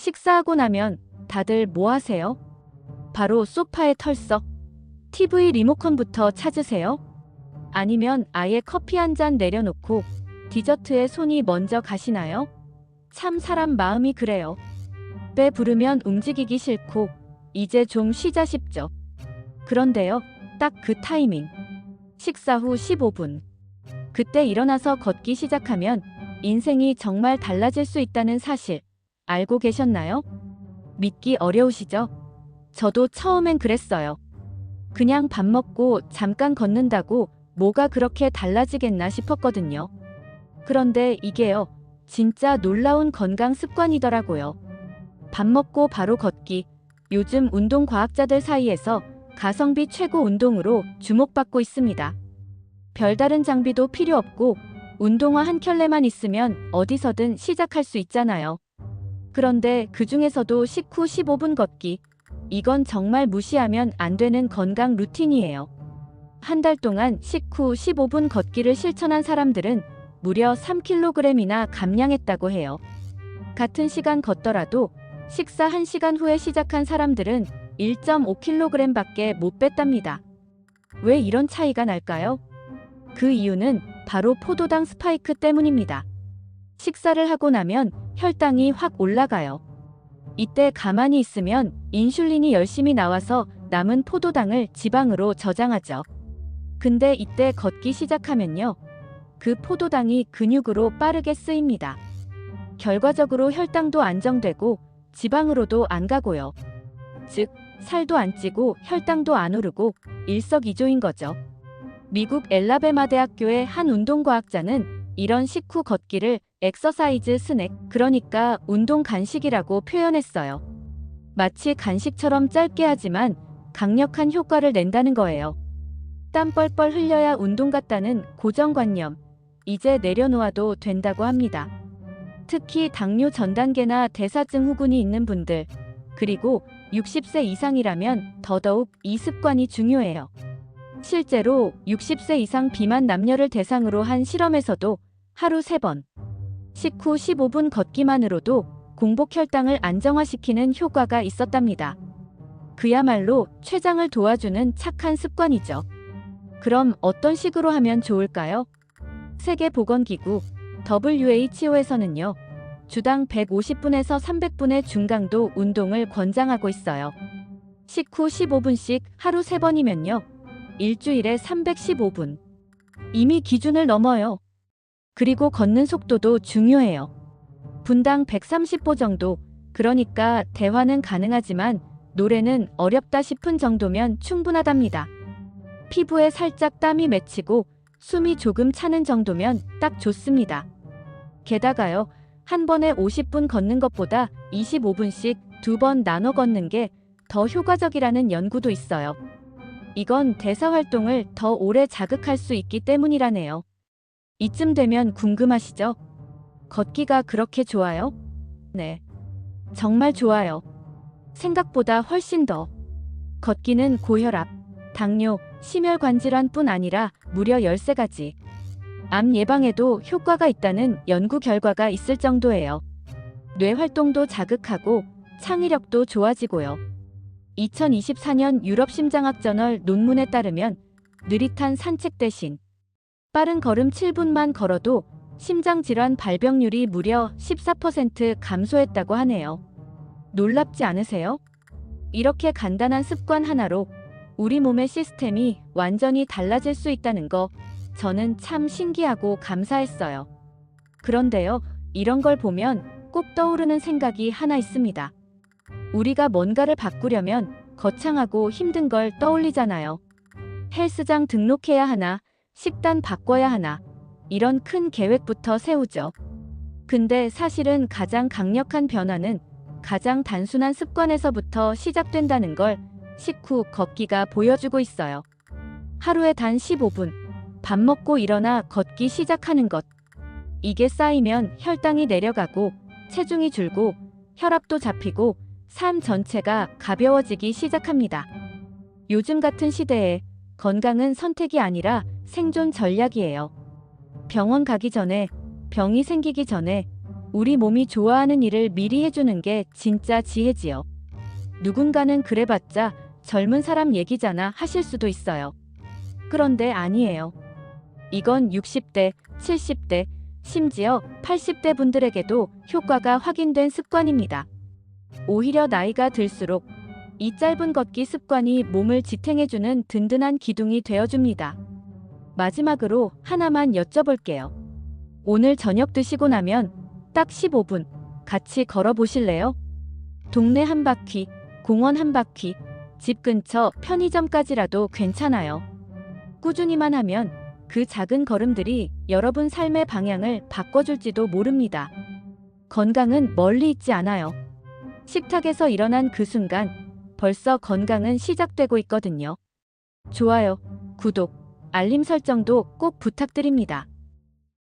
식사하고 나면 다들 뭐 하세요? 바로 소파에 털썩. TV 리모컨부터 찾으세요? 아니면 아예 커피 한 잔 내려놓고 디저트에 손이 먼저 가시나요? 참 사람 마음이 그래요. 배 부르면 움직이기 싫고 이제 좀 쉬자 싶죠. 그런데요, 딱 그 타이밍. 식사 후 15분. 그때 일어나서 걷기 시작하면 인생이 정말 달라질 수 있다는 사실 알고 계셨나요? 믿기 어려우시죠? 저도 처음엔 그랬어요. 그냥 밥 먹고 잠깐 걷는다고 뭐가 그렇게 달라지겠나 싶었거든요. 그런데 이게요, 진짜 놀라운 건강 습관이더라고요. 밥 먹고 바로 걷기. 요즘 운동 과학자들 사이에서 가성비 최고 운동으로 주목받고 있습니다. 별다른 장비도 필요 없고 운동화 한 켤레만 있으면 어디서든 시작할 수 있잖아요. 그런데 그 중에서도 식후 15분 걷기. 이건 정말 무시하면 안 되는 건강 루틴이에요. 한 달 동안 식후 15분 걷기를 실천한 사람들은 무려 3kg이나 감량했다고 해요. 같은 시간 걷더라도 식사 1시간 후에 시작한 사람들은 1.5kg밖에 못 뺐답니다. 왜 이런 차이가 날까요? 그 이유는 바로 포도당 스파이크 때문입니다. 식사를 하고 나면 혈당이 확 올라가요. 이때 가만히 있으면 인슐린이 열심히 나와서 남은 포도당을 지방으로 저장하죠. 근데 이때 걷기 시작하면요, 그 포도당이 근육으로 빠르게 쓰입니다. 결과적으로 혈당도 안정되고 지방으로도 안 가고요. 즉, 살도 안 찌고 혈당도 안 오르고 일석이조인 거죠. 미국 엘라베마 대학교의 한 운동과학자는 이런 식후 걷기를 엑서사이즈 스낵, 그러니까 운동 간식이라고 표현했어요. 마치 간식처럼 짧게 하지만 강력한 효과를 낸다는 거예요. 땀 뻘뻘 흘려야 운동 같다는 고정관념, 이제 내려놓아도 된다고 합니다. 특히 당뇨 전 단계나 대사증 후군이 있는 분들, 그리고 60세 이상이라면 더더욱 이 습관이 중요해요. 실제로 60세 이상 비만 남녀를 대상으로 한 실험에서도 하루 3번, 식후 15분 걷기만으로도 공복 혈당을 안정화시키는 효과가 있었답니다. 그야말로 췌장을 도와주는 착한 습관이죠. 그럼 어떤 식으로 하면 좋을까요? 세계보건기구 WHO에서는요, 주당 150분에서 300분의 중강도 운동을 권장하고 있어요. 식후 15분씩 하루 3번이면요, 일주일에 315분. 이미 기준을 넘어요. 그리고 걷는 속도도 중요해요. 분당 130보 정도, 그러니까 대화는 가능하지만 노래는 어렵다 싶은 정도면 충분하답니다. 피부에 살짝 땀이 맺히고 숨이 조금 차는 정도면 딱 좋습니다. 게다가요, 한 번에 50분 걷는 것보다 25분씩 2번 나눠 걷는 게 더 효과적이라는 연구도 있어요. 이건 대사 활동을 더 오래 자극할 수 있기 때문이라네요. 이쯤 되면 궁금하시죠? 걷기가 그렇게 좋아요? 네, 정말 좋아요. 생각보다 훨씬 더. 걷기는 고혈압, 당뇨, 심혈관질환뿐 아니라 무려 13가지 암 예방에도 효과가 있다는 연구 결과가 있을 정도예요. 뇌 활동도 자극하고 창의력도 좋아지고요. 2024년 유럽 심장학 저널 논문에 따르면 느릿한 산책 대신 빠른 걸음 7분만 걸어도 심장질환 발병률이 무려 14% 감소했다고 하네요. 놀랍지 않으세요? 이렇게 간단한 습관 하나로 우리 몸의 시스템이 완전히 달라질 수 있다는 거, 저는 참 신기하고 감사했어요. 그런데요, 이런 걸 보면 꼭 떠오르는 생각이 하나 있습니다. 우리가 뭔가를 바꾸려면 거창하고 힘든 걸 떠올리잖아요. 헬스장 등록해야 하나, 식단 바꿔야 하나, 이런 큰 계획부터 세우죠. 근데 사실은 가장 강력한 변화는 가장 단순한 습관에서부터 시작된다는 걸 식후 걷기가 보여주고 있어요. 하루에 단 15분, 밥 먹고 일어나 걷기 시작하는 것. 이게 쌓이면 혈당이 내려가고 체중이 줄고 혈압도 잡히고 삶 전체가 가벼워지기 시작합니다. 요즘 같은 시대에 건강은 선택이 아니라 생존 전략이에요. 병원 가기 전에, 병이 생기기 전에 우리 몸이 좋아하는 일을 미리 해주는 게 진짜 지혜지요. 누군가는 그래봤자 젊은 사람 얘기잖아 하실 수도 있어요. 그런데 아니에요. 이건 60대, 70대, 심지어 80대 분들에게도 효과가 확인된 습관입니다. 오히려 나이가 들수록 이 짧은 걷기 습관이 몸을 지탱해주는 든든한 기둥이 되어줍니다. 마지막으로 하나만 여쭤볼게요. 오늘 저녁 드시고 나면 딱 15분 같이 걸어보실래요? 동네 한 바퀴, 공원 한 바퀴, 집 근처 편의점까지라도 괜찮아요. 꾸준히만 하면 그 작은 걸음들이 여러분 삶의 방향을 바꿔줄지도 모릅니다. 건강은 멀리 있지 않아요. 식탁에서 일어난 그 순간 벌써 건강은 시작되고 있거든요. 좋아요, 구독, 알림 설정도 꼭 부탁드립니다.